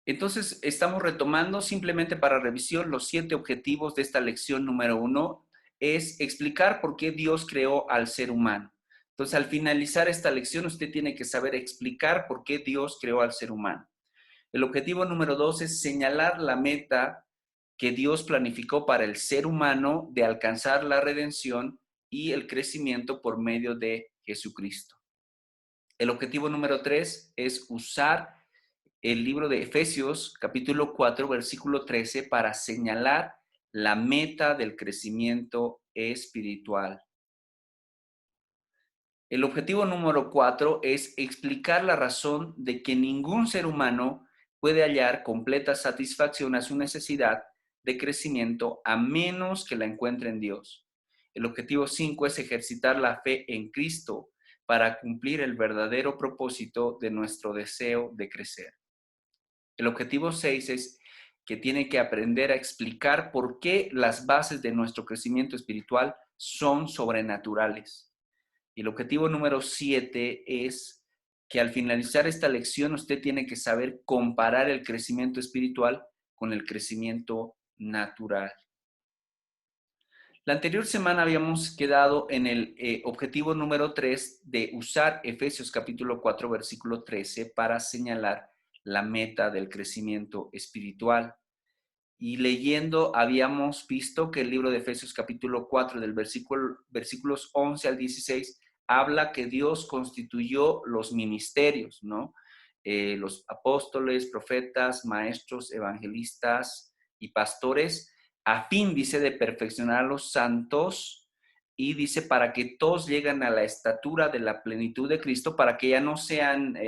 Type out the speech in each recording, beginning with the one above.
Entonces, estamos retomando simplemente para revisión los 7 objetivos de esta lección número 1, es explicar por qué Dios creó al ser humano. Entonces, al finalizar esta lección, usted tiene que saber explicar por qué Dios creó al ser humano. El objetivo número 2 es señalar la meta que Dios planificó para el ser humano de alcanzar la redención y el crecimiento por medio de Jesucristo. El objetivo número 3 es usar el libro de Efesios, capítulo 4, versículo 13, para señalar la meta del crecimiento espiritual. El objetivo número 4 es explicar la razón de que ningún ser humano puede hallar completa satisfacción a su necesidad de crecimiento a menos que la encuentre en Dios. El objetivo 5 es ejercitar la fe en Cristo para cumplir el verdadero propósito de nuestro deseo de crecer. El objetivo 6 es que tiene que aprender a explicar por qué las bases de nuestro crecimiento espiritual son sobrenaturales. Y el objetivo número 7 es que al finalizar esta lección usted tiene que saber comparar el crecimiento espiritual con el crecimiento natural. La anterior semana habíamos quedado en el objetivo número 3 de usar Efesios capítulo 4 versículo 13 para señalar la meta del crecimiento espiritual. Y leyendo habíamos visto que el libro de Efesios capítulo 4 del versículos 11 al 16 habla que Dios constituyó los ministerios, ¿no? Los apóstoles, profetas, maestros, evangelistas y pastores, a fin, dice, de perfeccionar a los santos, y dice, para que todos lleguen a la estatura de la plenitud de Cristo, para que ya no sean,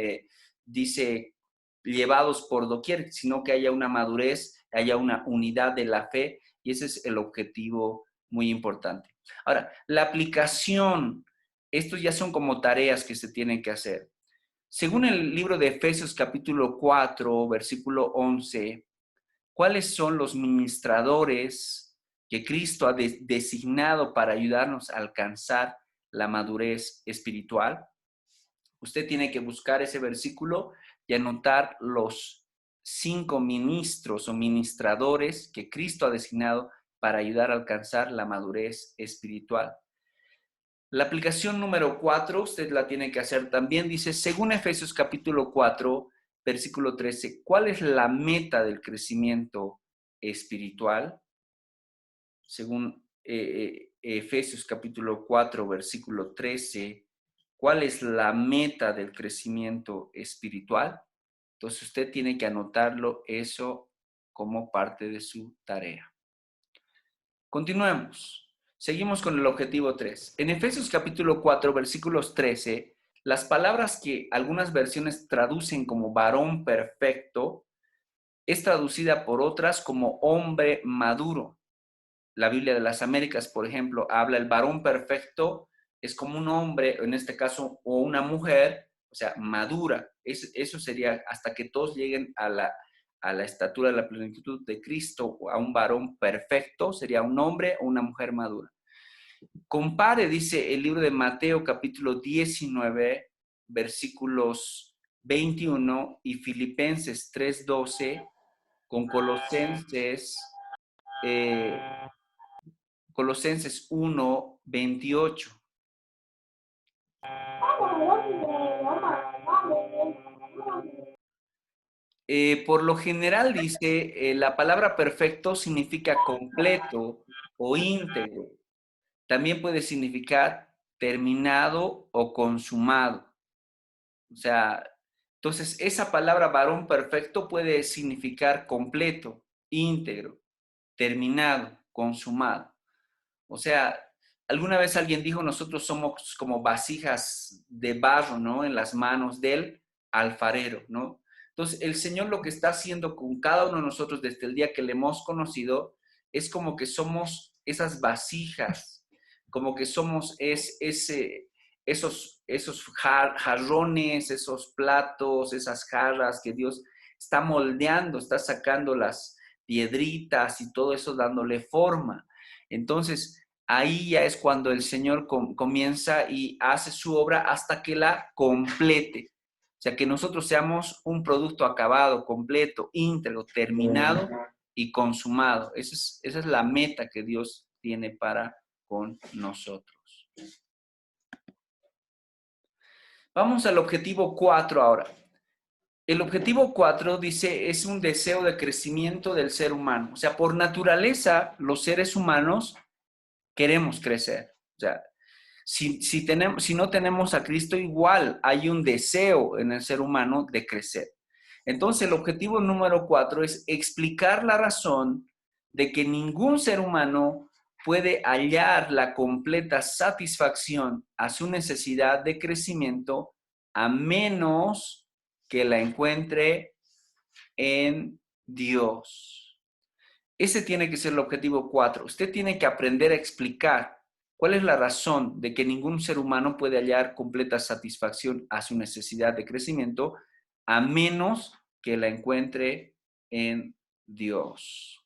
dice, llevados por doquier, sino que haya una madurez, haya una unidad de la fe, y ese es el objetivo muy importante. Ahora, la aplicación, estos ya son como tareas que se tienen que hacer. Según el libro de Efesios capítulo 4, versículo 11, ¿cuáles son los ministradores que Cristo ha designado para ayudarnos a alcanzar la madurez espiritual? Usted tiene que buscar ese versículo y anotar los 5 ministros o ministradores que Cristo ha designado para ayudar a alcanzar la madurez espiritual. La aplicación número 4, usted la tiene que hacer también, dice, según Efesios capítulo 4, versículo 13, ¿cuál es la meta del crecimiento espiritual? Según Efesios capítulo 4, versículo 13, ¿cuál es la meta del crecimiento espiritual? Entonces usted tiene que anotarlo eso como parte de su tarea. Continuemos. Seguimos con el objetivo 3. En Efesios capítulo 4, versículos 13, las palabras que algunas versiones traducen como varón perfecto, es traducida por otras como hombre maduro. La Biblia de las Américas, por ejemplo, habla el varón perfecto, es como un hombre, en este caso, o una mujer, o sea, madura. Eso sería hasta que todos lleguen a la estatura de la plenitud de Cristo, a un varón perfecto, sería un hombre o una mujer madura. Compare, dice el libro de Mateo capítulo 19, versículos 21 y Filipenses 3:12 con Colosenses 1:28. Por lo general dice, la palabra perfecto significa completo o íntegro. También puede significar terminado o consumado. O sea, entonces esa palabra varón perfecto puede significar completo, íntegro, terminado, consumado. O sea, alguna vez alguien dijo, nosotros somos como vasijas de barro, ¿no? En las manos del alfarero, ¿no? Entonces, el Señor lo que está haciendo con cada uno de nosotros desde el día que le hemos conocido es como que somos esas vasijas, como que somos esos jarrones, esos platos, esas jarras que Dios está moldeando, está sacando las piedritas y todo eso dándole forma. Entonces, ahí ya es cuando el Señor comienza y hace su obra hasta que la complete. O sea, que nosotros seamos un producto acabado, completo, íntegro, terminado y consumado. Esa es la meta que Dios tiene para con nosotros. Vamos al objetivo 4 ahora. El objetivo 4 dice, es un deseo de crecimiento del ser humano. O sea, por naturaleza, los seres humanos queremos crecer. O sea, si no tenemos a Cristo, igual hay un deseo en el ser humano de crecer. Entonces, el objetivo número 4 es explicar la razón de que ningún ser humano puede hallar la completa satisfacción a su necesidad de crecimiento a menos que la encuentre en Dios. Ese tiene que ser el objetivo 4. Usted tiene que aprender a explicar cuál es la razón de que ningún ser humano puede hallar completa satisfacción a su necesidad de crecimiento a menos que la encuentre en Dios.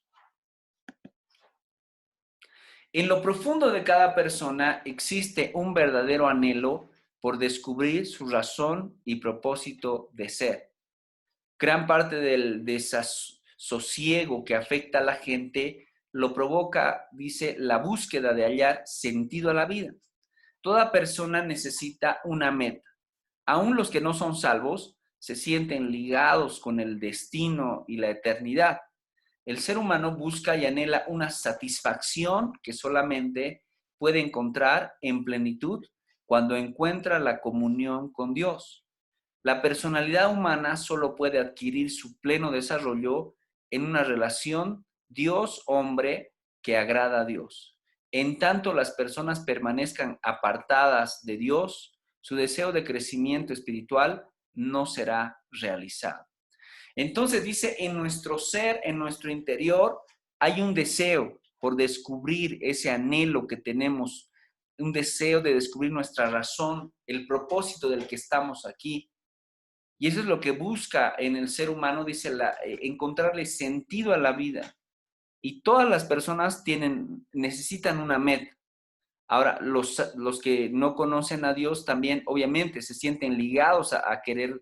En lo profundo de cada persona existe un verdadero anhelo por descubrir su razón y propósito de ser. Gran parte del desasosiego que afecta a la gente lo provoca, dice, la búsqueda de hallar sentido a la vida. Toda persona necesita una meta. Aún los que no son salvos se sienten ligados con el destino y la eternidad. El ser humano busca y anhela una satisfacción que solamente puede encontrar en plenitud cuando encuentra la comunión con Dios. La personalidad humana solo puede adquirir su pleno desarrollo en una relación Dios-hombre que agrada a Dios. En tanto las personas permanezcan apartadas de Dios, su deseo de crecimiento espiritual no será realizado. Entonces dice, en nuestro ser, en nuestro interior, hay un deseo por descubrir ese anhelo que tenemos, un deseo de descubrir nuestra razón, el propósito del que estamos aquí. Y eso es lo que busca en el ser humano, dice, encontrarle sentido a la vida. Y todas las personas necesitan una meta. Ahora, los que no conocen a Dios también, obviamente, se sienten ligados a querer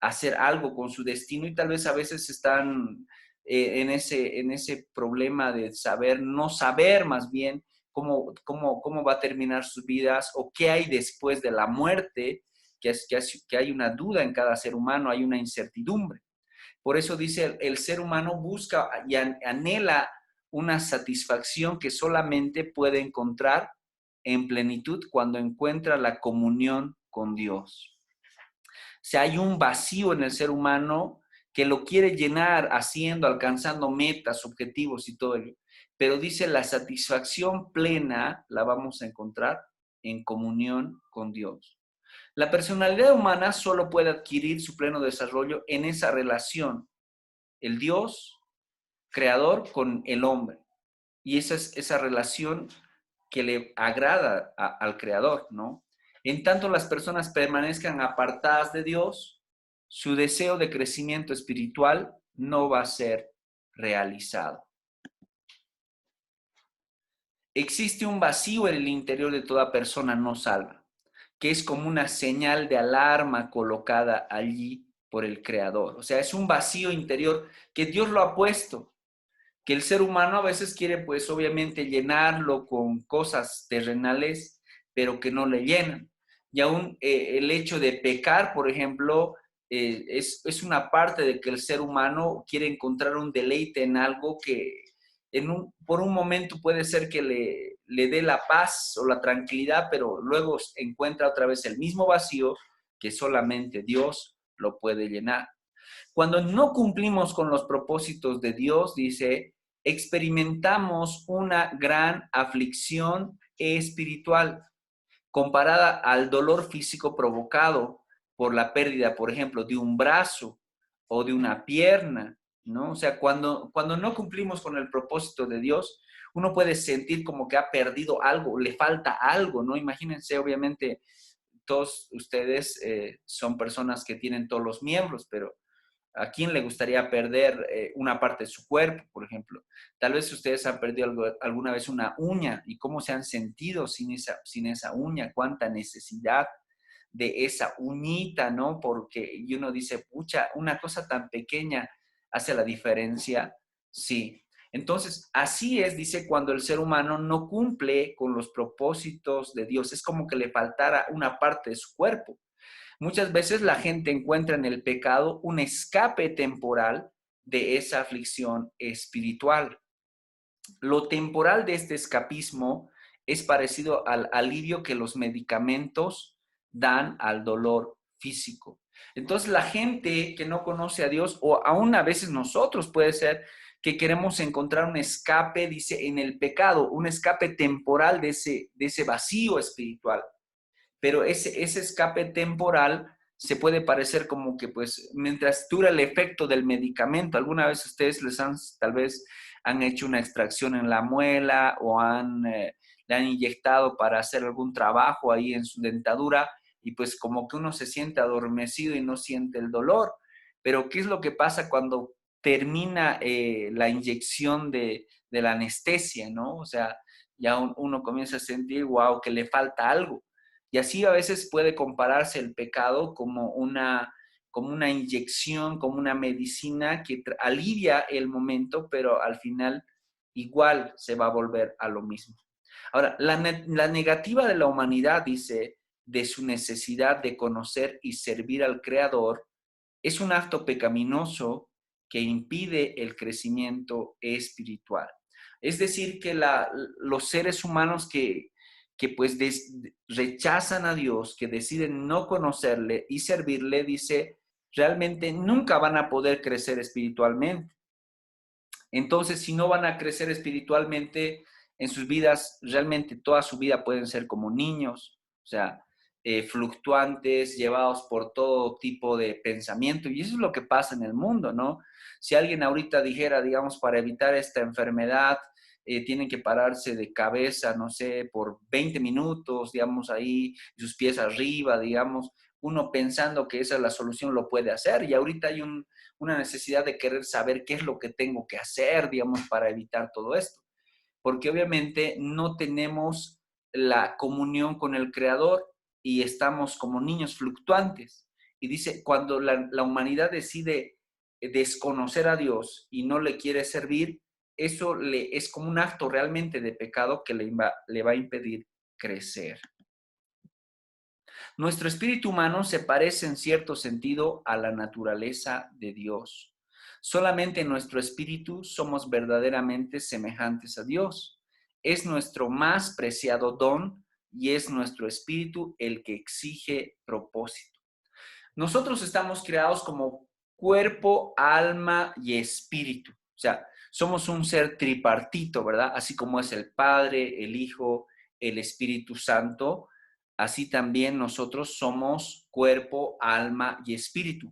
hacer algo con su destino y tal vez a veces están en ese problema de saber, no saber más bien cómo va a terminar sus vidas o qué hay después de la muerte, que hay una duda en cada ser humano, hay una incertidumbre. Por eso dice, el ser humano busca y anhela una satisfacción que solamente puede encontrar en plenitud cuando encuentra la comunión con Dios. O sea, hay un vacío en el ser humano que lo quiere llenar haciendo, alcanzando metas, objetivos y todo ello. Pero dice, la satisfacción plena la vamos a encontrar en comunión con Dios. La personalidad humana solo puede adquirir su pleno desarrollo en esa relación, el Dios creador con el hombre. Y esa es esa relación que le agrada al creador, ¿no? En tanto las personas permanezcan apartadas de Dios, su deseo de crecimiento espiritual no va a ser realizado. Existe un vacío en el interior de toda persona no salva, que es como una señal de alarma colocada allí por el Creador. O sea, es un vacío interior que Dios lo ha puesto, que el ser humano a veces quiere, pues obviamente, llenarlo con cosas terrenales, pero que no le llenan. Y aún el hecho de pecar, por ejemplo, es una parte de que el ser humano quiere encontrar un deleite en algo que por un momento puede ser que le dé la paz o la tranquilidad, pero luego encuentra otra vez el mismo vacío que solamente Dios lo puede llenar. Cuando no cumplimos con los propósitos de Dios, dice, experimentamos una gran aflicción espiritual comparada al dolor físico provocado por la pérdida, por ejemplo, de un brazo o de una pierna, ¿no? O sea, cuando no cumplimos con el propósito de Dios, uno puede sentir como que ha perdido algo, le falta algo, ¿no? Imagínense, obviamente, todos ustedes son personas que tienen todos los miembros, pero ¿a quién le gustaría perder una parte de su cuerpo, por ejemplo? Tal vez ustedes han perdido alguna vez una uña y cómo se han sentido sin esa uña, cuánta necesidad de esa uñita, ¿no? Porque y uno dice, pucha, una cosa tan pequeña hace la diferencia. Sí. Entonces, así es, dice, cuando el ser humano no cumple con los propósitos de Dios. Es como que le faltara una parte de su cuerpo. Muchas veces la gente encuentra en el pecado un escape temporal de esa aflicción espiritual. Lo temporal de este escapismo es parecido al alivio que los medicamentos dan al dolor físico. Entonces, la gente que no conoce a Dios, o aún a veces nosotros puede ser que queremos encontrar un escape, dice, en el pecado, un escape temporal de ese vacío espiritual. Pero ese escape temporal se puede parecer como que, pues, mientras dura el efecto del medicamento. Alguna vez ustedes tal vez han hecho una extracción en la muela o le han inyectado para hacer algún trabajo ahí en su dentadura y pues como que uno se siente adormecido y no siente el dolor. Pero ¿qué es lo que pasa cuando termina la inyección de la anestesia, ¿no? O sea, ya uno comienza a sentir, wow, que le falta algo. Y así a veces puede compararse el pecado como una inyección, como una medicina que alivia el momento, pero al final igual se va a volver a lo mismo. Ahora, la negativa de la humanidad, dice, de su necesidad de conocer y servir al Creador, es un acto pecaminoso que impide el crecimiento espiritual. Es decir, que los seres humanos que pues rechazan a Dios, que deciden no conocerle y servirle, dice, realmente nunca van a poder crecer espiritualmente. Entonces, si no van a crecer espiritualmente en sus vidas, realmente toda su vida pueden ser como niños, o sea, fluctuantes, llevados por todo tipo de pensamiento. Y eso es lo que pasa en el mundo, ¿no? Si alguien ahorita dijera, digamos, para evitar esta enfermedad, tienen que pararse de cabeza, no sé, por 20 minutos, digamos, ahí, sus pies arriba, digamos, uno pensando que esa es la solución lo puede hacer. Y ahorita hay una necesidad de querer saber qué es lo que tengo que hacer, digamos, para evitar todo esto. Porque obviamente no tenemos la comunión con el Creador y estamos como niños fluctuantes. Y dice, cuando la humanidad decide desconocer a Dios y no le quiere servir, eso es como un acto realmente de pecado que le va a impedir crecer. Nuestro espíritu humano se parece en cierto sentido a la naturaleza de Dios. Solamente en nuestro espíritu somos verdaderamente semejantes a Dios. Es nuestro más preciado don y es nuestro espíritu el que exige propósito. Nosotros estamos creados como cuerpo, alma y espíritu. O sea, somos un ser tripartito, ¿verdad? Así como es el Padre, el Hijo, el Espíritu Santo, así también nosotros somos cuerpo, alma y espíritu.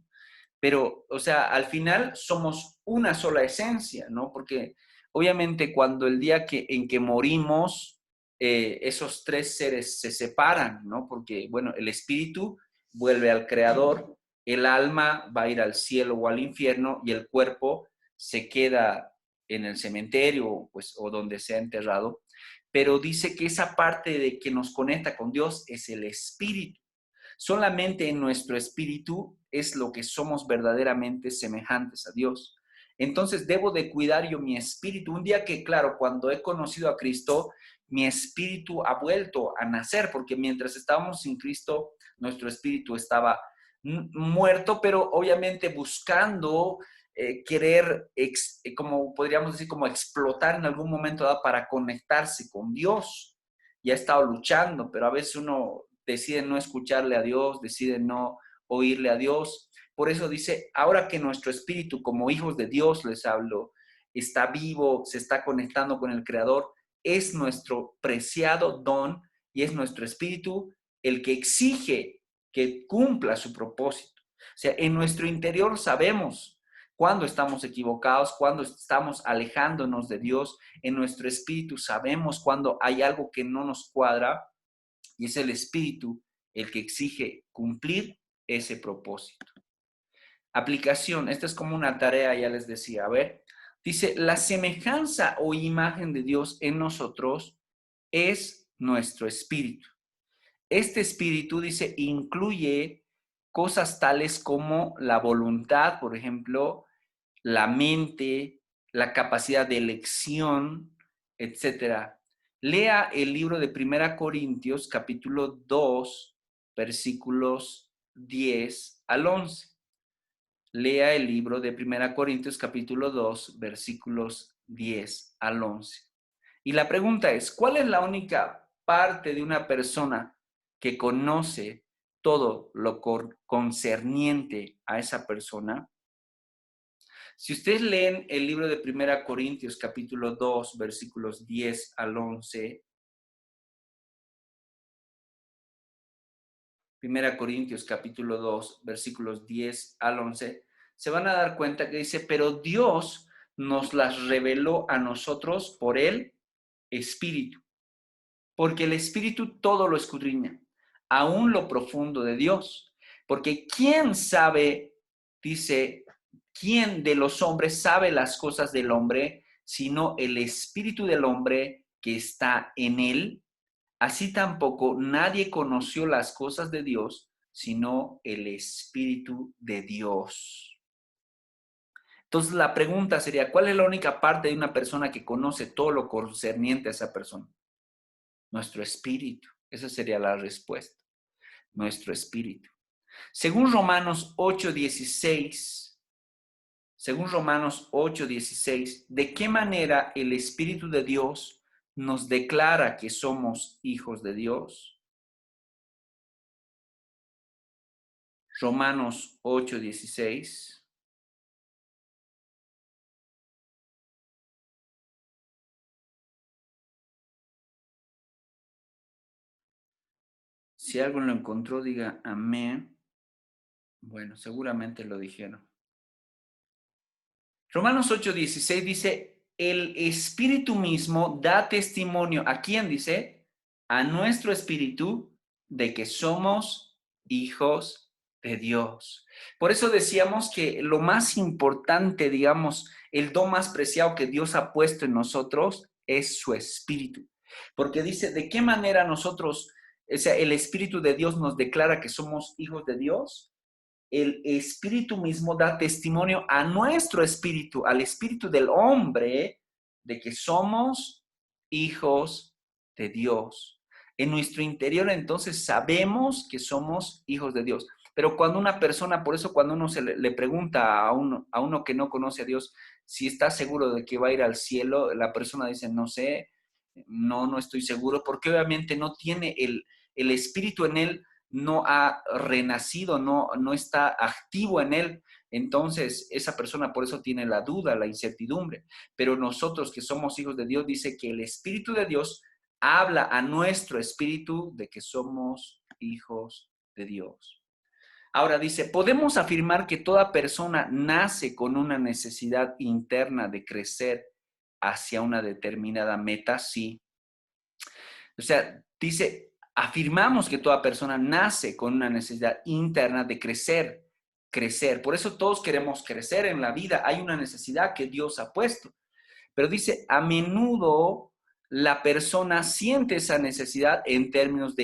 Pero, o sea, al final somos una sola esencia, ¿no? Porque obviamente cuando el día en que morimos, esos tres seres se separan, ¿no? Porque, bueno, el espíritu vuelve al creador, el alma va a ir al cielo o al infierno y el cuerpo se queda en el cementerio, pues, o donde sea enterrado. Pero dice que esa parte de que nos conecta con Dios es el espíritu. Solamente en nuestro espíritu es lo que somos verdaderamente semejantes a Dios. Entonces debo de cuidar yo mi espíritu. Un día que, claro, cuando he conocido a Cristo, mi espíritu ha vuelto a nacer, porque mientras estábamos sin Cristo, nuestro espíritu estaba muerto, pero obviamente buscando querer, como podríamos decir, como explotar en algún momento dado para conectarse con Dios. Y ha estado luchando, pero a veces uno decide no escucharle a Dios, decide no oírle a Dios. Por eso dice, ahora que nuestro espíritu como hijos de Dios, les hablo, está vivo, se está conectando con el Creador, es nuestro preciado don y es nuestro espíritu el que exige que cumpla su propósito. O sea, en nuestro interior sabemos cuando estamos equivocados, cuando estamos alejándonos de Dios. En nuestro espíritu sabemos cuando hay algo que no nos cuadra y es el espíritu el que exige cumplir ese propósito. Aplicación, esta es como una tarea, ya les decía, a ver, dice, la semejanza o imagen de Dios en nosotros es nuestro espíritu. este espíritu, dice, incluye cosas tales como la voluntad, por ejemplo, la mente, la capacidad de elección, etcétera. Lea el libro de Primera Corintios, capítulo 2, versículos 10 al 11. Lea el libro de Primera Corintios, capítulo 2, versículos 10 al 11. Y la pregunta es, ¿cuál es la única parte de una persona que conoce todo lo concerniente a esa persona? Si ustedes leen el libro de Primera Corintios, capítulo 2, versículos 10 al 11, Primera Corintios, capítulo 2, versículos 10 al 11, se van a dar cuenta que dice, pero Dios nos las reveló a nosotros por el Espíritu, porque el Espíritu todo lo escudriña, aún lo profundo de Dios, porque ¿quién sabe, dice, quién de los hombres sabe las cosas del hombre, sino el Espíritu del hombre que está en él? Así tampoco nadie conoció las cosas de Dios, sino el Espíritu de Dios. Entonces la pregunta sería, ¿cuál es la única parte de una persona que conoce todo lo concerniente a esa persona? Nuestro espíritu. Esa sería la respuesta. Nuestro espíritu. Según Romanos 8:16, ¿de qué manera el Espíritu de Dios nos declara que somos hijos de Dios? Romanos 8:16. Si alguien lo encontró, diga amén. Bueno, seguramente lo dijeron. Romanos 8:16 dice, el Espíritu mismo da testimonio. ¿A quién dice? A nuestro espíritu de que somos hijos de Dios. Por eso decíamos que lo más importante, digamos, el don más preciado que Dios ha puesto en nosotros es su espíritu. Porque dice, ¿de qué manera nosotros, o sea, el Espíritu de Dios nos declara que somos hijos de Dios? El espíritu mismo da testimonio a nuestro espíritu, al espíritu del hombre, de que somos hijos de Dios. En nuestro interior entonces sabemos que somos hijos de Dios. Pero cuando una persona, por eso cuando uno le pregunta a uno que no conoce a Dios si está seguro de que va a ir al cielo, la persona dice, no sé, no estoy seguro, porque obviamente no tiene el espíritu en él, no ha renacido, no está activo en él. Entonces, esa persona por eso tiene la duda, la incertidumbre. Pero nosotros que somos hijos de Dios, dice que el Espíritu de Dios habla a nuestro espíritu de que somos hijos de Dios. Ahora dice, ¿podemos afirmar que toda persona nace con una necesidad interna de crecer hacia una determinada meta? Sí. O sea, dice, afirmamos que toda persona nace con una necesidad interna de crecer, crecer. Por eso todos queremos crecer en la vida. Hay una necesidad que Dios ha puesto. Pero dice, a menudo la persona siente esa necesidad en términos de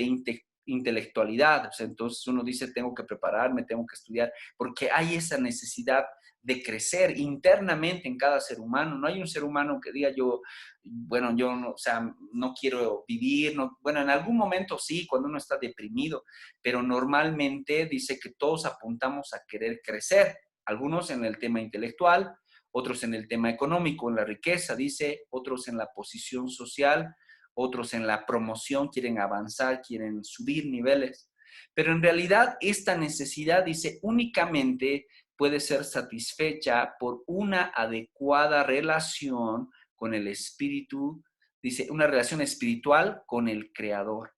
intelectualidad. O sea, entonces uno dice, tengo que prepararme, tengo que estudiar, porque hay esa necesidad de crecer internamente en cada ser humano. No hay un ser humano que diga yo, bueno, yo no, o sea, no quiero vivir. No, bueno, en algún momento sí, cuando uno está deprimido, pero normalmente dice que todos apuntamos a querer crecer. Algunos en el tema intelectual, otros en el tema económico, en la riqueza, dice, otros en la posición social, otros en la promoción, quieren avanzar, quieren subir niveles. Pero en realidad esta necesidad, dice, únicamente puede ser satisfecha por una adecuada relación con el espíritu, dice, una relación espiritual con el Creador.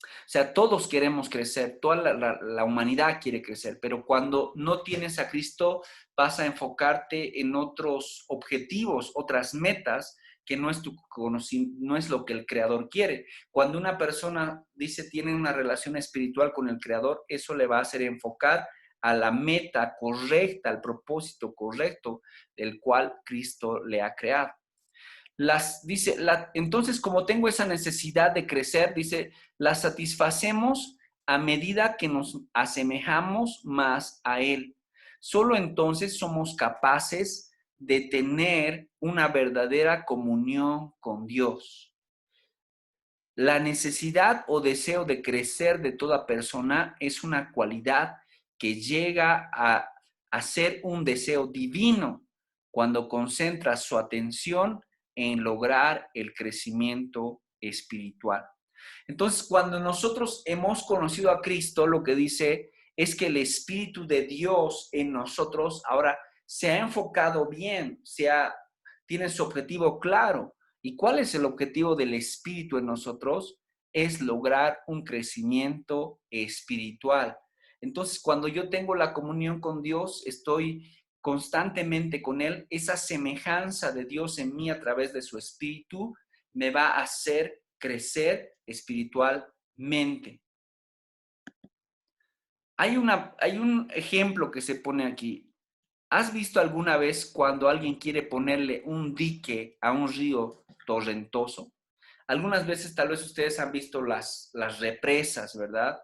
O sea, todos queremos crecer, toda la humanidad quiere crecer, pero cuando no tienes a Cristo vas a enfocarte en otros objetivos, otras metas, que no es no es lo que el Creador quiere. Cuando una persona dice tiene una relación espiritual con el Creador, eso le va a hacer enfocar a la meta correcta, al propósito correcto del cual Cristo le ha creado. Entonces, como tengo esa necesidad de crecer, dice, la satisfacemos a medida que nos asemejamos más a Él. Solo entonces somos capaces de tener una verdadera comunión con Dios. La necesidad o deseo de crecer de toda persona es una cualidad que llega a ser un deseo divino cuando concentra su atención en lograr el crecimiento espiritual. Entonces, cuando nosotros hemos conocido a Cristo, lo que dice es que el Espíritu de Dios en nosotros ahora se ha enfocado bien, tiene su objetivo claro. ¿Y cuál es el objetivo del Espíritu en nosotros? Es lograr un crecimiento espiritual. Entonces, cuando yo tengo la comunión con Dios, estoy constantemente con Él, esa semejanza de Dios en mí a través de su Espíritu me va a hacer crecer espiritualmente. Hay un ejemplo que se pone aquí. ¿Has visto alguna vez cuando alguien quiere ponerle un dique a un río torrentoso? Algunas veces tal vez ustedes han visto las represas, ¿verdad?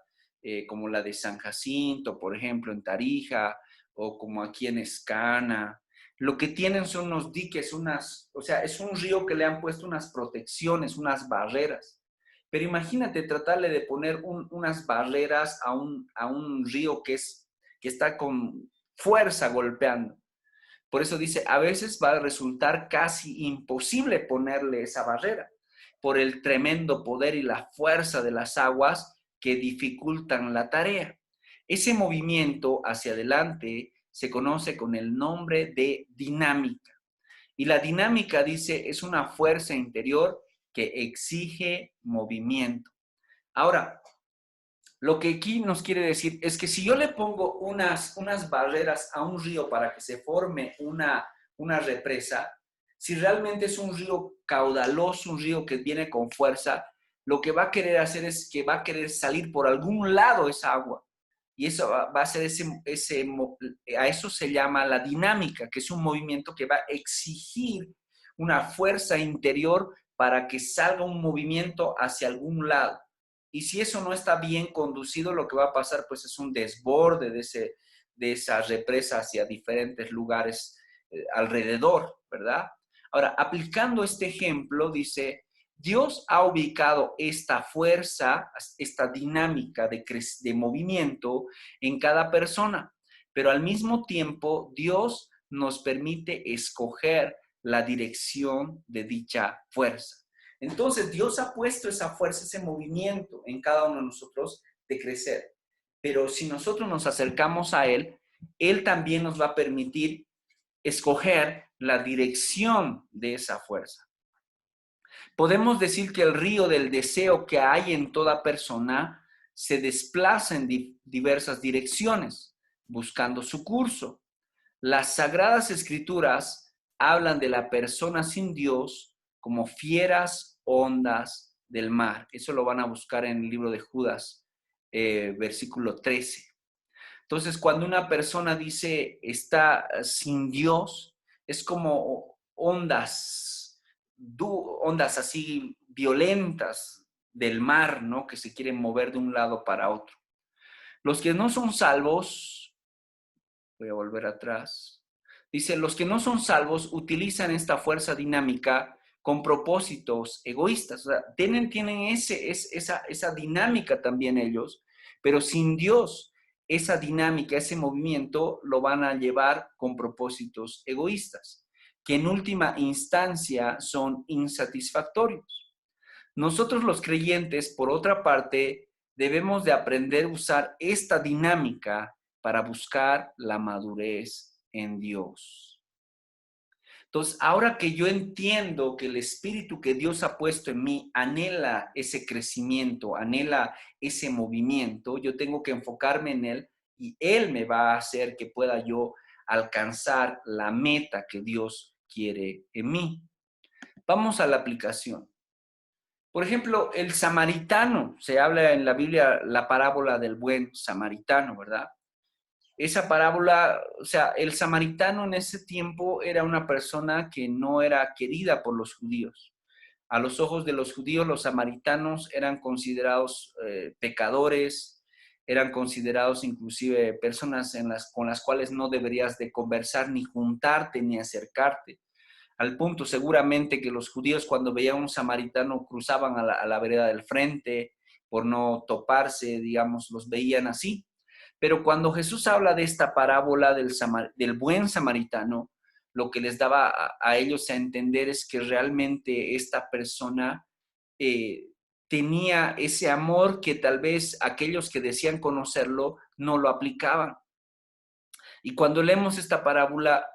Como la de San Jacinto, por ejemplo, en Tarija, o como aquí en Escana. Lo que tienen son unos diques, o sea, es un río que le han puesto unas protecciones, unas barreras. Pero imagínate tratarle de poner unas barreras a un río que está con fuerza golpeando. Por eso dice, a veces va a resultar casi imposible ponerle esa barrera por el tremendo poder y la fuerza de las aguas que dificultan la tarea. Ese movimiento hacia adelante se conoce con el nombre de dinámica. Y la dinámica, dice, es una fuerza interior que exige movimiento. Ahora, lo que aquí nos quiere decir es que si yo le pongo unas barreras a un río para que se forme una represa, si realmente es un río caudaloso, un río que viene con fuerza, lo que va a querer hacer es que va a querer salir por algún lado esa agua. Y eso va a ser a eso se llama la dinámica, que es un movimiento que va a exigir una fuerza interior para que salga un movimiento hacia algún lado. Y si eso no está bien conducido, lo que va a pasar pues es un desborde de esa represa hacia diferentes lugares alrededor, ¿verdad? Ahora, aplicando este ejemplo, dice, Dios ha ubicado esta fuerza, esta dinámica de movimiento en cada persona, pero al mismo tiempo Dios nos permite escoger la dirección de dicha fuerza. Entonces, Dios ha puesto esa fuerza, ese movimiento en cada uno de nosotros de crecer. Pero si nosotros nos acercamos a Él, Él también nos va a permitir escoger la dirección de esa fuerza. Podemos decir que el río del deseo que hay en toda persona se desplaza en diversas direcciones, buscando su curso. Las Sagradas Escrituras hablan de la persona sin Dios como fieras ondas del mar. Eso lo van a buscar en el libro de Judas, versículo 13. Entonces, cuando una persona dice está sin Dios, es como ondas así violentas del mar, ¿no? Que se quieren mover de un lado para otro. Los que no son salvos, voy a volver atrás, dice, los que no son salvos utilizan esta fuerza dinámica con propósitos egoístas. O sea, tienen esa dinámica también ellos, pero sin Dios, esa dinámica, ese movimiento lo van a llevar con propósitos egoístas, que en última instancia son insatisfactorios. Nosotros los creyentes, por otra parte, debemos de aprender a usar esta dinámica para buscar la madurez en Dios. Entonces, ahora que yo entiendo que el espíritu que Dios ha puesto en mí anhela ese crecimiento, anhela ese movimiento, yo tengo que enfocarme en Él y Él me va a hacer que pueda yo alcanzar la meta que Dios quiere en mí. Vamos a la aplicación. Por ejemplo, el samaritano, se habla en la Biblia la parábola del buen samaritano, ¿verdad? esa parábola, o sea, el samaritano en ese tiempo era una persona que no era querida por los judíos. A los ojos de los judíos, los samaritanos eran considerados pecadores, eran considerados inclusive personas con las cuales no deberías de conversar, ni juntarte, ni acercarte. Al punto seguramente que los judíos cuando veían a un samaritano cruzaban a la vereda del frente por no toparse, digamos, los veían así. Pero cuando Jesús habla de esta parábola del buen samaritano, lo que les daba a ellos a entender es que realmente esta persona eh, tenía ese amor que tal vez aquellos que decían conocerlo no lo aplicaban. Y cuando leemos esta parábola,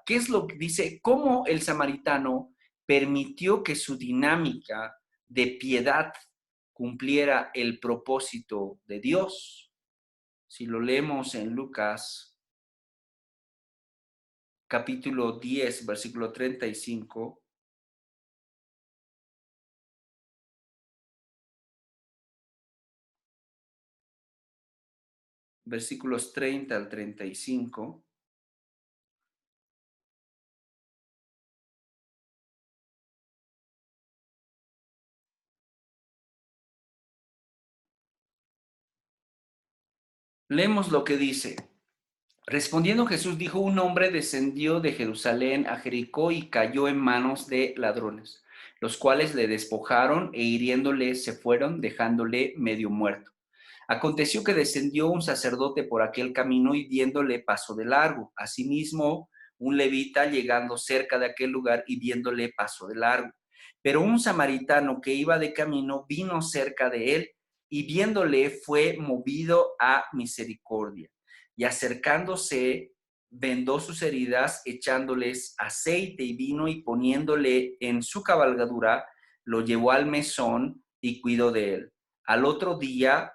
¿qué es lo que dice? ¿Cómo el samaritano permitió que su dinámica de piedad cumpliera el propósito de Dios? Si lo leemos en Lucas capítulo 10, versículo 35, versículos 30 al 35, leemos lo que dice. Respondiendo Jesús dijo, un hombre descendió de Jerusalén a Jericó y cayó en manos de ladrones, los cuales le despojaron e hiriéndole se fueron, dejándole medio muerto. Aconteció que descendió un sacerdote por aquel camino y viéndole pasó de largo. Asimismo, un levita llegando cerca de aquel lugar y viéndole pasó de largo. Pero un samaritano que iba de camino vino cerca de él y viéndole fue movido a misericordia. Y acercándose, vendó sus heridas, echándoles aceite y vino y poniéndole en su cabalgadura, lo llevó al mesón y cuidó de él. Al otro día,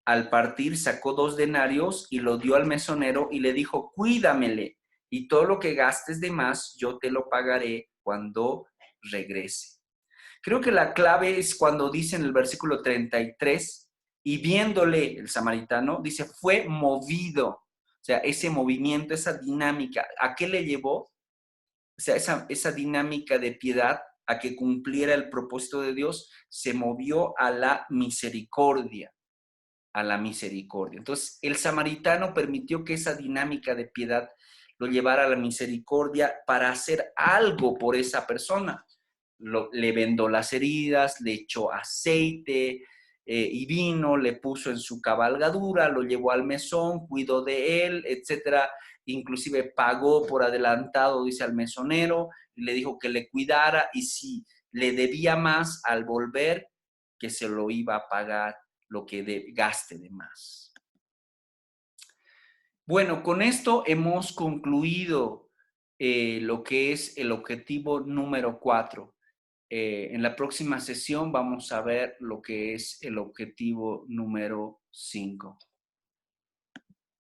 al partir, sacó 2 denarios y lo dio al mesonero y le dijo, cuídamele, y todo lo que gastes de más, yo te lo pagaré cuando regrese. Creo que la clave es cuando dice en el versículo 33, y viéndole el samaritano, dice, fue movido. O sea, ese movimiento, esa dinámica, ¿a qué le llevó? O sea, esa dinámica de piedad a que cumpliera el propósito de Dios, se movió a la misericordia, a la misericordia. Entonces, el samaritano permitió que esa dinámica de piedad lo llevara a la misericordia para hacer algo por esa persona. Le vendó las heridas, le echó aceite y vino, le puso en su cabalgadura, lo llevó al mesón, cuidó de él, etcétera. Inclusive pagó por adelantado, dice al mesonero, y le dijo que le cuidara y si le debía más al volver, que se lo iba a pagar lo que gaste de más. Bueno, con esto hemos concluido lo que es el objetivo número 4. En la próxima sesión vamos a ver lo que es el objetivo número 5.